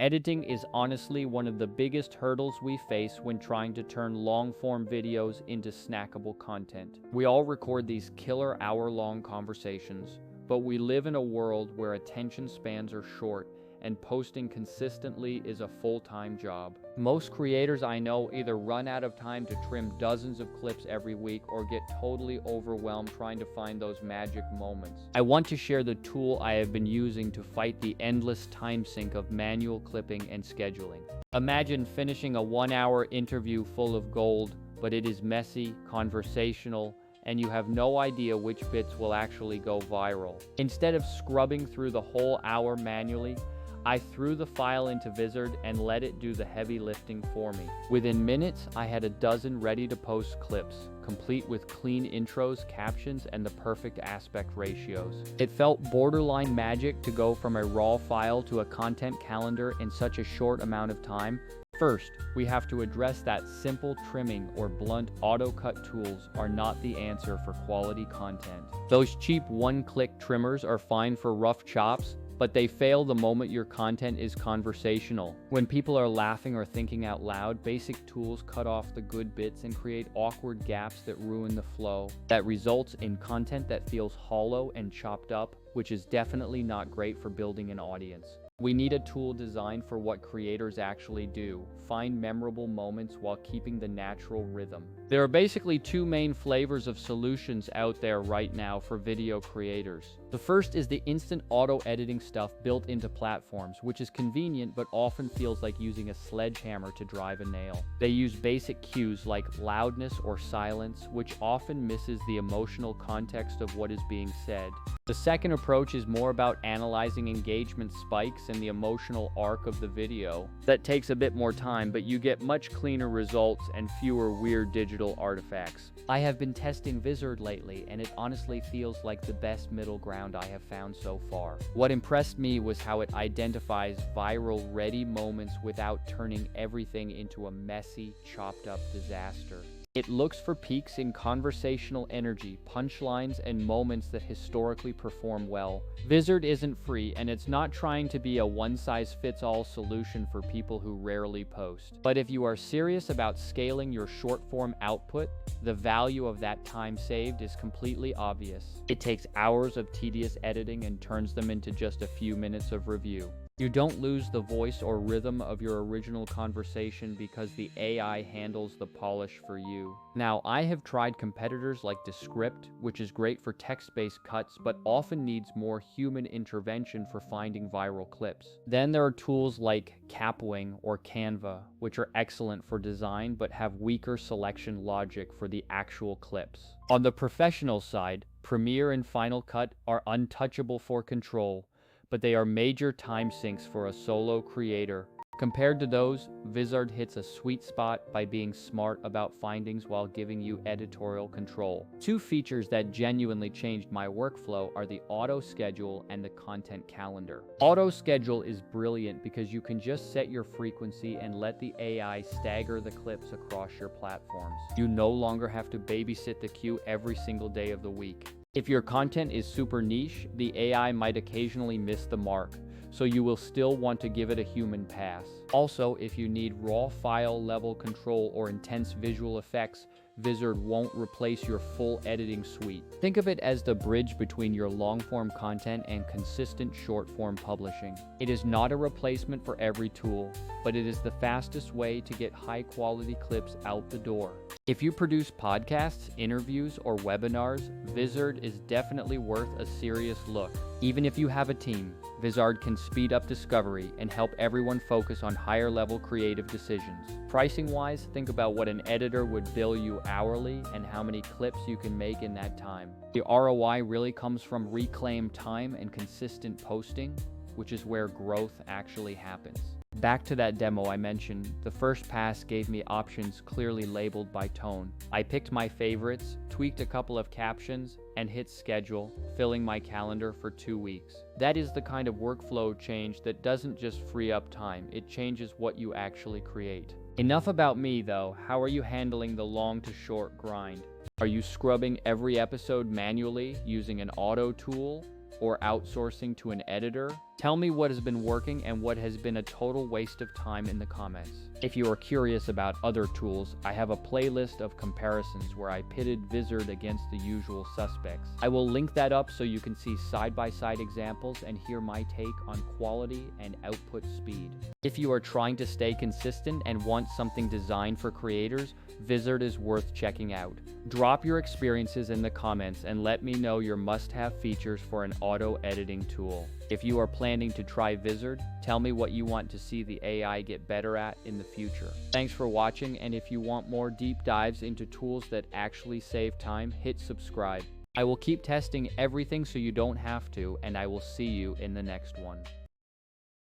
Editing is honestly one of the biggest hurdles we face when trying to turn long-form videos into snackable content. We all record these killer hour-long conversations, but we live in a world where attention spans are short and posting consistently is a full-time job. Most creators I know either run out of time to trim dozens of clips every week or get totally overwhelmed trying to find those magic moments. I want to share the tool I have been using to fight the endless time sink of manual clipping and scheduling. Imagine finishing a 1-hour interview full of gold, but it is messy, conversational, and you have no idea which bits will actually go viral. Instead of scrubbing through the whole hour manually, I threw the file into Vizard and let it do the heavy lifting for me. Within minutes, I had a dozen ready-to-post clips, complete with clean intros, captions, and the perfect aspect ratios. It felt borderline magic to go from a raw file to a content calendar in such a short amount of time. First, we have to address that simple trimming or blunt auto-cut tools are not the answer for quality content. Those cheap one-click trimmers are fine for rough chops, but they fail the moment your content is conversational. When people are laughing or thinking out loud, basic tools cut off the good bits and create awkward gaps that ruin the flow. That results in content that feels hollow and chopped up, which is definitely not great for building an audience. We need a tool designed for what creators actually do, find memorable moments while keeping the natural rhythm. There are basically two main flavors of solutions out there right now for video creators. The first is the instant auto-editing stuff built into platforms, which is convenient but often feels like using a sledgehammer to drive a nail. They use basic cues like loudness or silence, which often misses the emotional context of what is being said. The second approach is more about analyzing engagement spikes and the emotional arc of the video. That takes a bit more time, but you get much cleaner results and fewer weird digital artifacts. I have been testing Vizard lately, and it honestly feels like the best middle ground I have found so far. What impressed me was how it identifies viral ready moments without turning everything into a messy, chopped up disaster. It looks for peaks in conversational energy, punchlines, and moments that historically perform well. Vizard isn't free, and it's not trying to be a one-size-fits-all solution for people who rarely post. But if you are serious about scaling your short-form output, the value of that time saved is completely obvious. It takes hours of tedious editing and turns them into just a few minutes of review. You don't lose the voice or rhythm of your original conversation because the AI handles the polish for you. Now, I have tried competitors like Descript, which is great for text-based cuts, but often needs more human intervention for finding viral clips. Then there are tools like Capwing or Canva, which are excellent for design, but have weaker selection logic for the actual clips. On the professional side, Premiere and Final Cut are untouchable for control, but they are major time sinks for a solo creator. Compared to those, Vizard hits a sweet spot by being smart about findings while giving you editorial control. Two features that genuinely changed my workflow are the auto schedule and the content calendar. Auto schedule is brilliant because you can just set your frequency and let the AI stagger the clips across your platforms. You no longer have to babysit the queue every single day of the week. If your content is super niche, the AI might occasionally miss the mark, so you will still want to give it a human pass. Also, if you need raw file level control or intense visual effects, Vizard won't replace your full editing suite. Think of it as the bridge between your long-form content and consistent short-form publishing. It is not a replacement for every tool, but it is the fastest way to get high-quality clips out the door. If you produce podcasts, interviews, or webinars, Vizard is definitely worth a serious look. Even if you have a team, Vizard can speed up discovery and help everyone focus on higher-level creative decisions. Pricing-wise, think about what an editor would bill you hourly and how many clips you can make in that time. The ROI really comes from reclaimed time and consistent posting, which is where growth actually happens. Back to that demo I mentioned, the first pass gave me options clearly labeled by tone. I picked my favorites, tweaked a couple of captions, and hit schedule, filling my calendar for 2 weeks. That is the kind of workflow change that doesn't just free up time, it changes what you actually create. Enough about me though, how are you handling the long to short grind? Are you scrubbing every episode manually using an auto tool or outsourcing to an editor? Tell me what has been working and what has been a total waste of time in the comments. If you are curious about other tools, I have a playlist of comparisons where I pitted Vizard against the usual suspects. I will link that up so you can see side-by-side examples and hear my take on quality and output speed. If you are trying to stay consistent and want something designed for creators, Vizard is worth checking out. Drop your experiences in the comments and let me know your must-have features for an auto-editing tool. If you are planning to try Vizard, tell me what you want to see the AI get better at in the future. Thanks for watching, and if you want more deep dives into tools that actually save time, hit subscribe. I will keep testing everything so you don't have to, and I will see you in the next one.